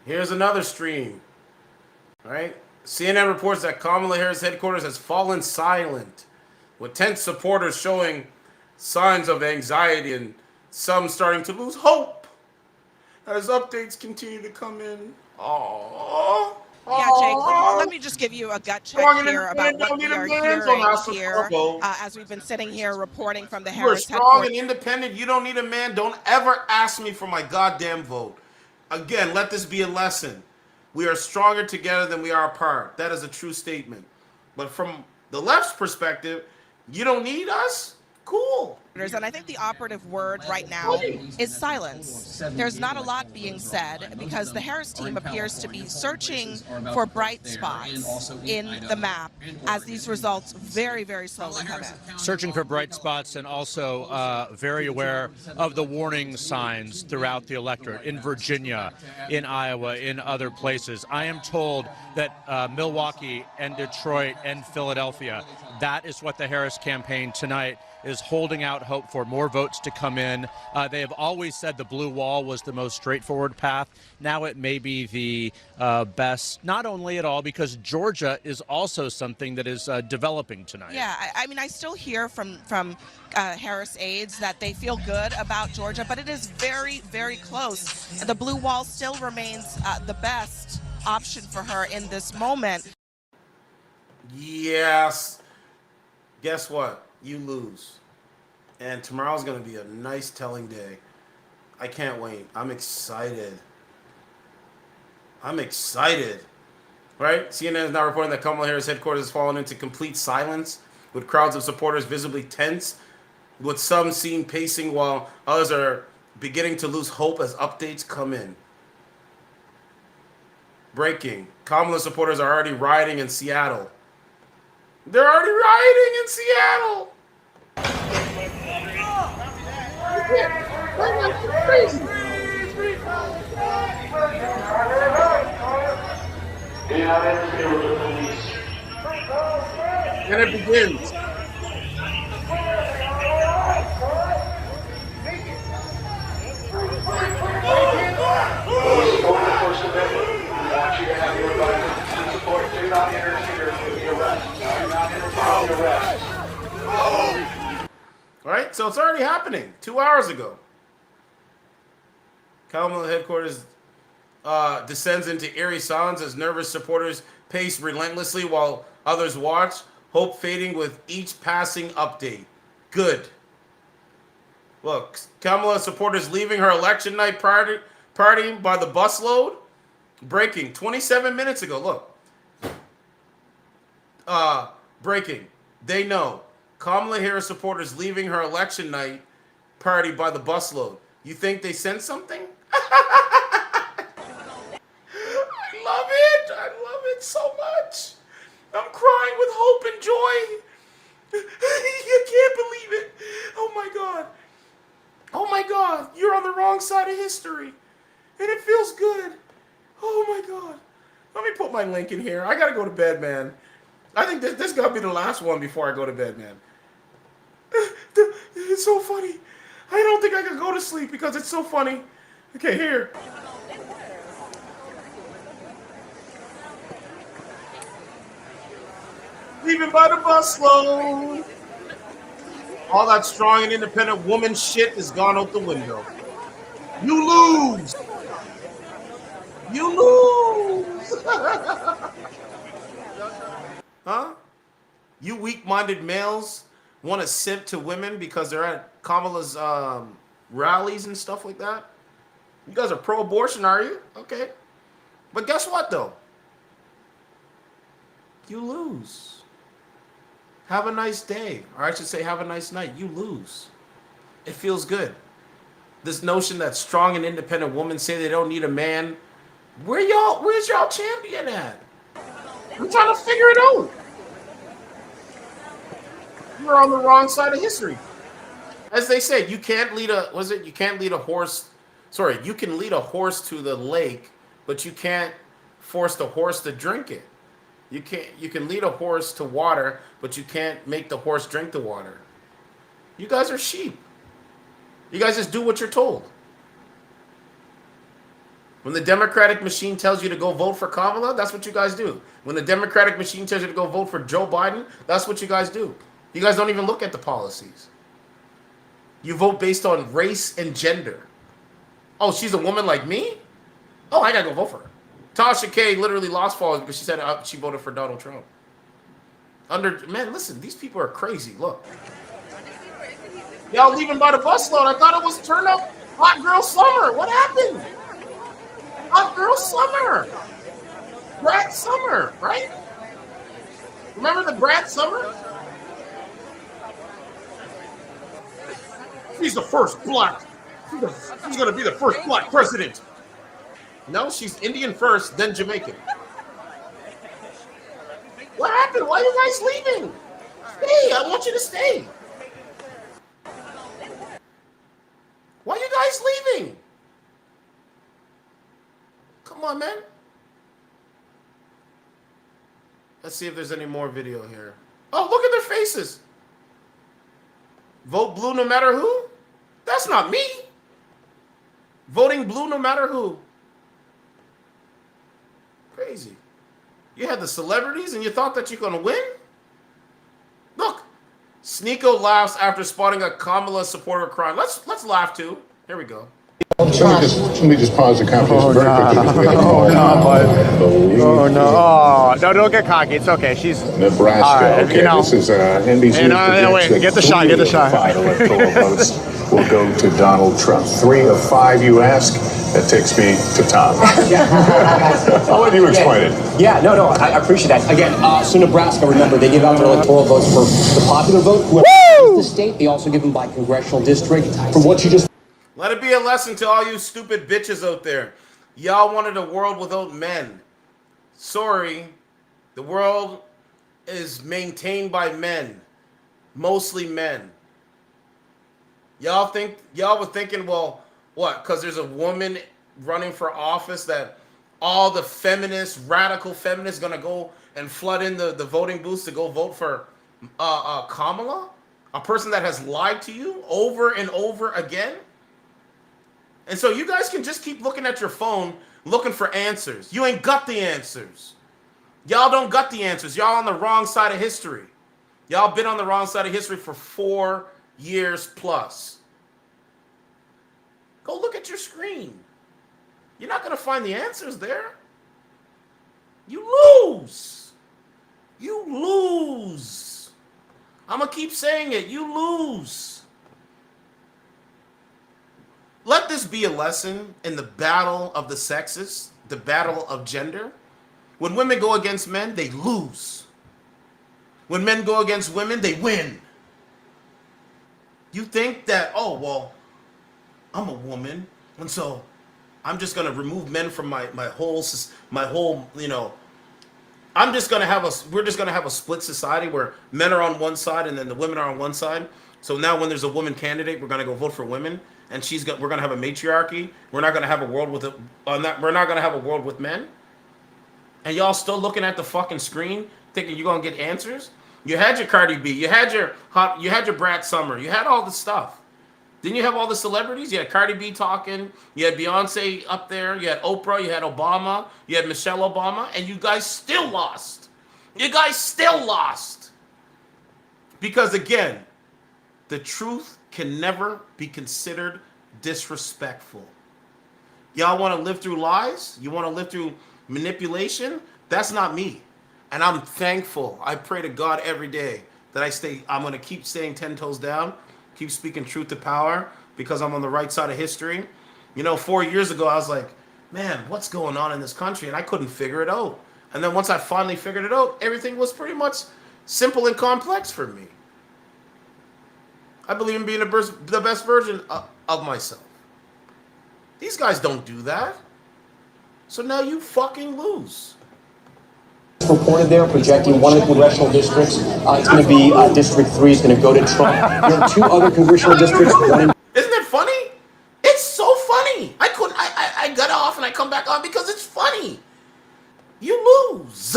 Here's another stream. All right. CNN reports that Kamala Harris headquarters has fallen silent, with tense supporters showing signs of anxiety and some starting to lose hope as updates continue to come in. Aww. Yeah, Jake, let Aww. me just give you a gut check Strong and here about independent, what don't need we a are man, don't hearing ask for here trouble. as we've been sitting here reporting from the You are Harris strong headquarters. and independent. You don't need a man. Don't ever ask me for my goddamn vote. Again, let this be a lesson. We are stronger together than we are apart. That is a true statement. But from the left's perspective, you don't need us? Cool. And I think the operative word right now is silence. There's not a lot being said because the Harris team appears to be searching for bright spots in the map as these results very, very slowly come in. Searching for bright spots and also very aware of the warning signs throughout the electorate in Virginia, in Iowa, in other places. I am told that Milwaukee and Detroit and Philadelphia, that is what the Harris campaign tonight is holding out hope for more votes to come in. They have always said the blue wall was the most straightforward path. Now it may be the best, not only at all, because Georgia is also something that is developing tonight. Yeah, I mean, I still hear from Harris aides that they feel good about Georgia, but it is very, very close. The blue wall still remains the best option for her in this moment. Yes. Guess what? You lose. And tomorrow's going to be a nice telling day. I can't wait. I'm excited. I'm excited. Right? CNN is now reporting that Kamala Harris headquarters has fallen into complete silence, with crowds of supporters visibly tense, with some seen pacing while others are beginning to lose hope as updates come in. Breaking. Kamala supporters are already rioting in Seattle. They're already rioting in Seattle. Crazy. And it begins. All right, so it's already happening 2 hours ago. Kamala headquarters descends into eerie silence as nervous supporters pace relentlessly while others watch, hope fading with each passing update. Good. Look, Kamala supporters leaving her election night party by the busload. Breaking 27 minutes ago. Look. Breaking. They know. Kamala Harris supporters leaving her election night party by the busload. You think they sent something? I love it. I love it so much. I'm crying with hope and joy. You can't believe it. Oh my God. Oh my God. You're on the wrong side of history. And it feels good. Oh my God. Let me put my link in here. I gotta go to bed, man. I think this gotta be the last one before I go to bed, man. It's so funny. I don't think I can go to sleep because it's so funny. Okay, here. Leaving by the busload. All that strong and independent woman shit is gone out the window. You lose. You lose. Huh? You weak-minded males want to simp to women because they're at Kamala's rallies and stuff like that? You guys are pro-abortion, are you? Okay. But guess what, though? You lose. Have a nice day. Or I should say have a nice night. You lose. It feels good. This notion that strong and independent women say they don't need a man. Where's y'all champion at? I'm trying to figure it out. You're on the wrong side of history. As they say, you can't lead you can't lead a horse. Sorry, you can lead a horse to the lake, but you can't force the horse to drink it. You can lead a horse to water, but you can't make the horse drink the water. You guys are sheep. You guys just do what you're told. When the Democratic machine tells you to go vote for Kamala, that's what you guys do. When the Democratic machine tells you to go vote for Joe Biden, that's what you guys do. You guys don't even look at the policies. You vote based on race and gender. Oh, she's a woman like me? Oh, I gotta go vote for her. Tasha K literally lost followers because she said she voted for Donald Trump. Man, listen, these people are crazy. Look. Y'all leaving by the busload. I thought it was turn up Hot Girl Summer. What happened? Hot Girl Summer. Brat Summer, right? Remember the Brat Summer? She's the first black. She's going to be the first black president. No, she's Indian first, then Jamaican. What happened? Why are you guys leaving? Stay. I want you to stay. Why are you guys leaving? Come on, man. Let's see if there's any more video here. Oh, look at their faces. Vote blue no matter who? That's not me. Voting blue no matter who. Crazy. You had the celebrities and you thought that you're going to win? Look. Sneeko laughs after spotting a Kamala supporter crying. Let's laugh too. Here we go. Let me just pause the conference very quickly. No, don't get cocky. It's okay. She's Nebraska. Right, okay, this is NBC. Wait, get the shot. Get the shot. 5 electoral votes will go to Donald Trump. 3 of 5, you ask. That takes me to Tom. I'll let you explain it. Yeah, no, I appreciate that. Again, so Nebraska, remember, they give out their electoral votes for the popular vote. Who the state, they also give them by congressional district. From what you just... Let it be a lesson to all you stupid bitches out there. Y'all wanted a world without men. Sorry, the world is maintained by men. Mostly men. Y'all were thinking, well, what? Because there's a woman running for office that all the feminists, radical feminists, gonna go and flood in the voting booths to go vote for Kamala? A person that has lied to you over and over again? And so you guys can just keep looking at your phone, looking for answers. You ain't got the answers. Y'all don't got the answers. Y'all on the wrong side of history. Y'all been on the wrong side of history for 4 years plus. Go look at your screen. You're not going to find the answers there. You lose. You lose. I'm going to keep saying it. You lose. Let this be a lesson in the battle of the sexes, the battle of gender. When women go against men, they lose. When men go against women, they win. You think that, oh, well, I'm a woman, and so I'm just going to remove men from my whole, you know, we're just going to have a split society where men are on one side and then the women are on one side. So now when there's a woman candidate, we're going to go vote for women. And we're gonna have a matriarchy. We're not gonna have a world with we're not gonna have a world with men. And y'all still looking at the fucking screen, thinking you're gonna get answers. You had your Cardi B, you had your Brat Summer, you had all the stuff. Didn't you have all the celebrities? You had Cardi B talking, you had Beyonce up there, you had Oprah, you had Obama, you had Michelle Obama, and you guys still lost. You guys still lost. Because again, the truth can never be considered disrespectful. Y'all want to live through lies? You want to live through manipulation? That's not me. And I'm thankful. I pray to God every day that I'm going to keep staying 10 toes down, keep speaking truth to power, because I'm on the right side of history. You know, 4 years ago, I was like, man, what's going on in this country? And I couldn't figure it out. And then once I finally figured it out, everything was pretty much simple and complex for me. I believe in being the best version of myself. These guys don't do that. So now you fucking lose. Reported there, projecting one of the congressional districts. It's going to be District 3 is going to go to Trump. There are 2 other congressional districts. Isn't it funny? It's so funny. I got off and I come back on because it's funny. You lose.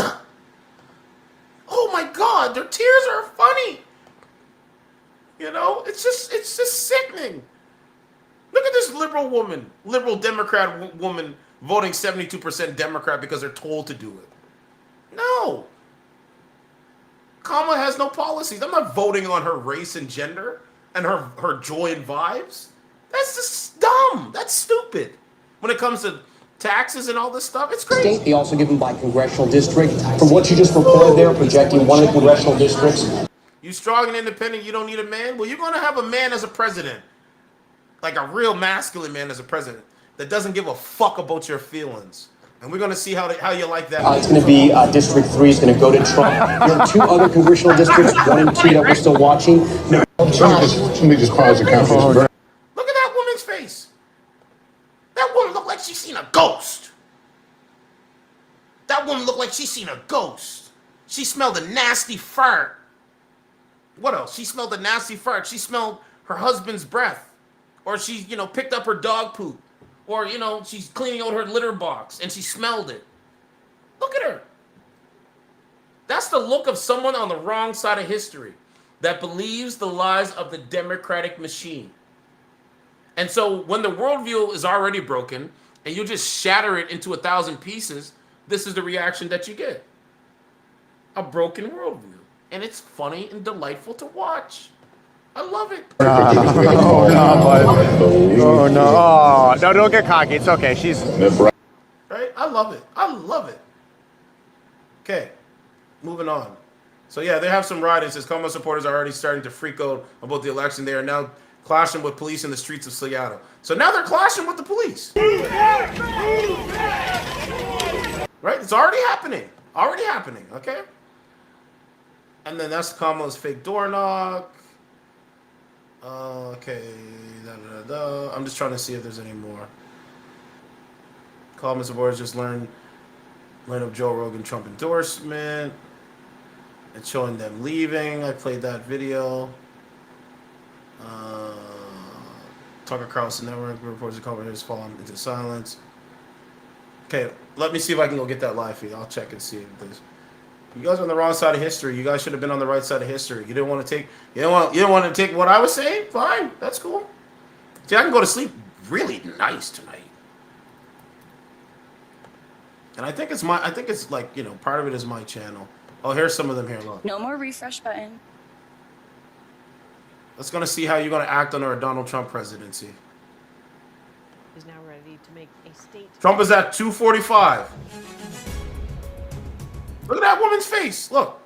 Oh my God, their tears are funny. You know, it's just sickening. Look at this liberal Democrat woman voting 72% Democrat because they're told to do it. No. Kamala has no policies. I'm not voting on her race and gender and her joy and vibes. That's just dumb. That's stupid. When it comes to taxes and all this stuff, it's crazy. State, they also give them by congressional district. From what you just reported there, projecting one of the congressional districts. You strong and independent, you don't need a man? Well, you're going to have a man as a president. Like a real masculine man as a president that doesn't give a fuck about your feelings. And we're going to see how you like that. It's going to be District 3 is going to go to Trump. There are 2 other congressional districts, 1 and 2 that we're still watching. Somebody just pause the conference. Look at that woman's face. That woman looked like she's seen a ghost. That woman looked like she's seen a ghost. She smelled a nasty fart. What else? She smelled a nasty fart. She smelled her husband's breath. Or she, picked up her dog poop. Or, she's cleaning out her litter box and she smelled it. Look at her. That's the look of someone on the wrong side of history that believes the lies of the Democratic machine. And so when the worldview is already broken and you just shatter it into 1,000 pieces, this is the reaction that you get. A broken worldview. And it's funny and delightful to watch. I love it. Oh, no. Oh, no, don't get cocky. It's okay. She's... Right? I love it. I love it. Okay. Moving on. So, yeah, they have some rioting. Says Kamala supporters are already starting to freak out about the election. They are now clashing with police in the streets of Seattle. So now they're clashing with the police. Right? It's already happening. Already happening. Okay? And then that's Kamala's fake door knock. Okay. I'm just trying to see if there's any more. Kamala supporters just learned of Joe Rogan Trump endorsement. It's showing them leaving. I played that video. Tucker Carlson Network reports the Kamala has fallen into silence. Okay, let me see if I can go get that live feed. I'll check and see if there's. You guys are on the wrong side of history. You guys should have been on the right side of history. You didn't want to take. You didn't want to take what I was saying. Fine, that's cool. See, I can go to sleep really nice tonight. And I think it's like part of it is my channel. Oh, here's some of them here. Look. No more refresh button. Let's gonna see how you're gonna act under a Donald Trump presidency. Is now ready to make a state. Trump is at 245. Look at that woman's face. Look.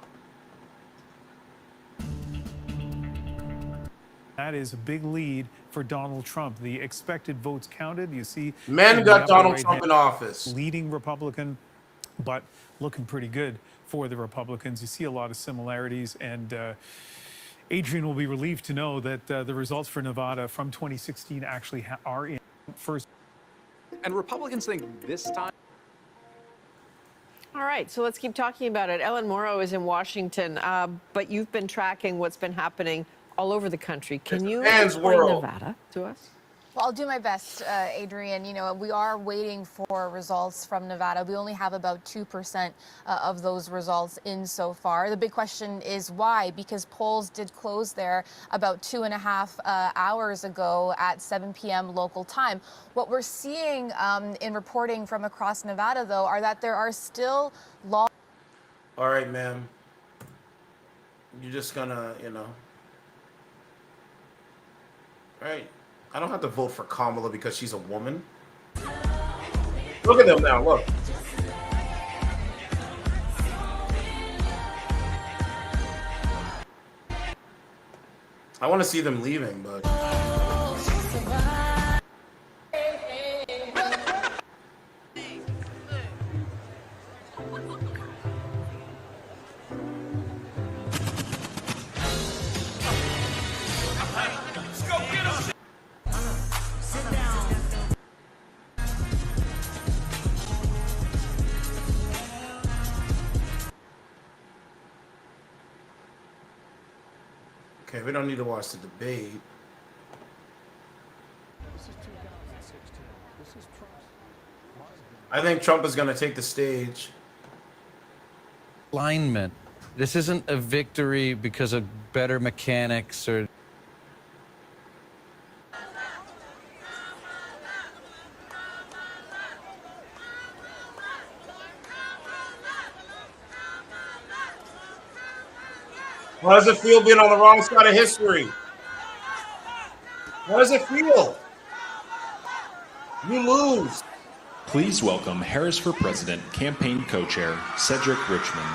That is a big lead for Donald Trump. The expected votes counted. You see, men got Donald Trump in office. Leading Republican, but looking pretty good for the Republicans. You see a lot of similarities, and Adrian will be relieved to know that the results for Nevada from 2016 actually are in first. And Republicans think this time. All right, so let's keep talking about it. Ellen Morrow is in Washington, but you've been tracking what's been happening all over the country. Can you explain Nevada to us? Well, I'll do my best, Adrian. We are waiting for results from Nevada. We only have about 2% of those results in so far. The big question is why? Because polls did close there about 2.5 hours ago at 7 p.m. local time. What we're seeing in reporting from across Nevada, though, are that there are still laws. All right, ma'am. You're just gonna, right? I don't have to vote for Kamala because she's a woman. Look at them now, look. I want to see them leaving, but... Okay, we don't need to watch the debate. I think Trump is going to take the stage. Alignment. This isn't a victory because of better mechanics or... How does it feel being on the wrong side of history? How does it feel? You lose. Please welcome Harris for President campaign co-chair Cedric Richmond.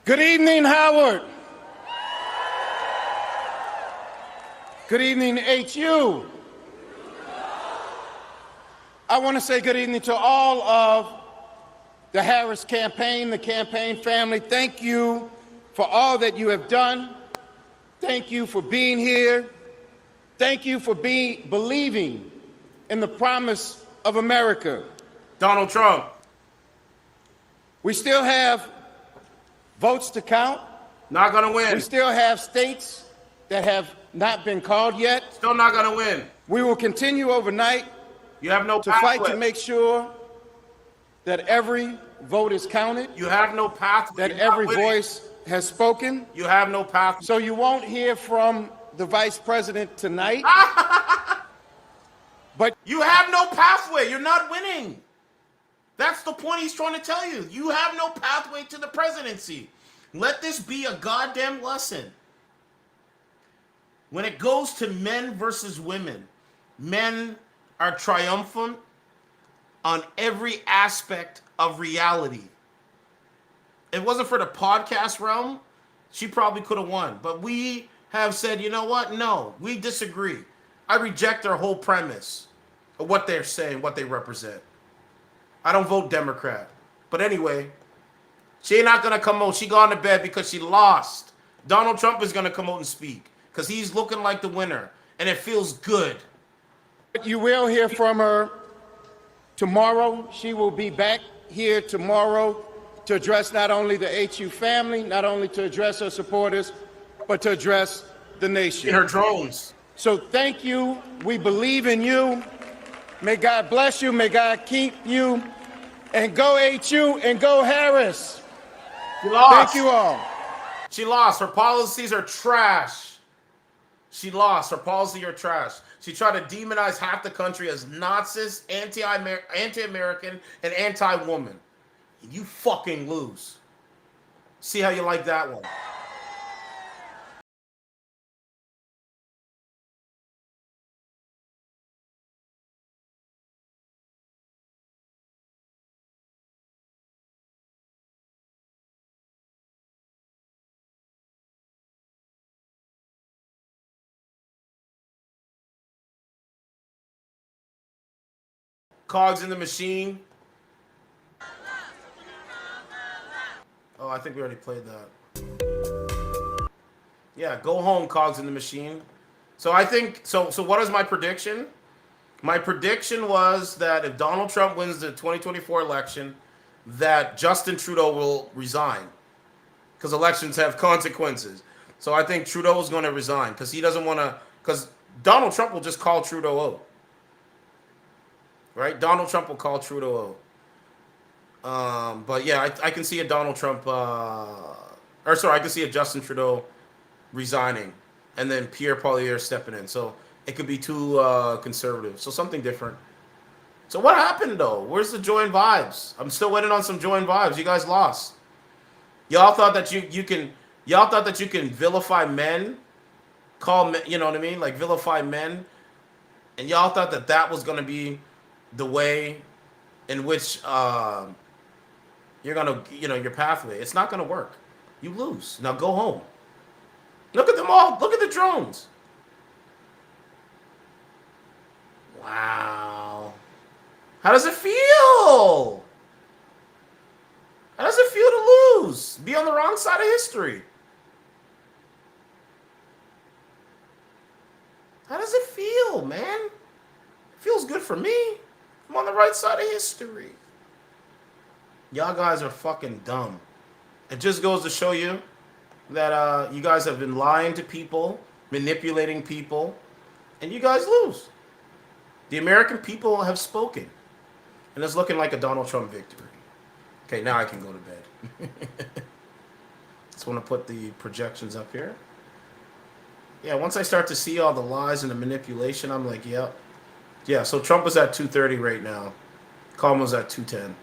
Good evening, Howard. Good evening, HU. I want to say good evening to all of the Harris campaign, the campaign family. Thank you for all that you have done. Thank you for being here. Thank you for believing in the promise of America. Donald Trump. We still have votes to count. Not going to win. We still have states that have not been called yet. Still not going to win. We will continue overnight. You have no to fight to make sure that every vote is counted. You have no pathway. That every voice has spoken. You have no pathway. So you won't hear from the vice president tonight. But you have no pathway. You're not winning. That's the point he's trying to tell you. You have no pathway to the presidency. Let this be a goddamn lesson. When it goes to men versus women, men are triumphant on every aspect of reality. If it wasn't for the podcast realm, she probably could have won. But we have said, you know what? No, we disagree. I reject their whole premise of what they're saying, what they represent. I don't vote Democrat. But anyway, she ain't not going to come out. She gone to bed because she lost. Donald Trump is going to come out and speak because he's looking like the winner. And it feels good. You will hear from her tomorrow. She will be back here tomorrow to address not only the HU family, not only to address her supporters, but to address the nation. In her drones. So thank you. We believe in you. May God bless you. May God keep you. And go HU and go Harris. She lost. Thank you all. She lost. Her policies are trash. She lost. Her policies are trash. She tried to demonize half the country as Nazis, anti-American, and anti-woman. You fucking lose. See how you like that one. Cogs in the machine. Oh, I think we already played that. Yeah, go home, Cogs in the machine. So I think, so what is my prediction? My prediction was that if Donald Trump wins the 2024 election, that Justin Trudeau will resign. Because elections have consequences. So I think Trudeau is going to resign because he doesn't want to, because Donald Trump will just call Trudeau out. Right? Donald Trump will call Trudeau out. But yeah, I can see a Donald Trump, I can see a Justin Trudeau resigning and then Pierre Poilievre stepping in. So it could be too conservative. So something different. So what happened though? Where's the joy and vibes? I'm still waiting on some joy and vibes. You guys lost. Y'all thought that you can vilify men, call men, you know what I mean? Like vilify men. And y'all thought that that was going to be the way in which you're going to, your pathway. It's not going to work. You lose. Now go home. Look at them all. Look at the drones. Wow. How does it feel? How does it feel to lose? Be on the wrong side of history. How does it feel, man? It feels good for me. I'm on the right side of history. Y'all guys are fucking dumb. It just goes to show you that you guys have been lying to people, manipulating people, and you guys lose. The American people have spoken, and it's looking like a Donald Trump victory. Okay, now I can go to bed. Just want to put the projections up here. Yeah, once I start to see all the lies and the manipulation, I'm like, yep. Yeah, so Trump is at 230 right now. Kamala's at 210.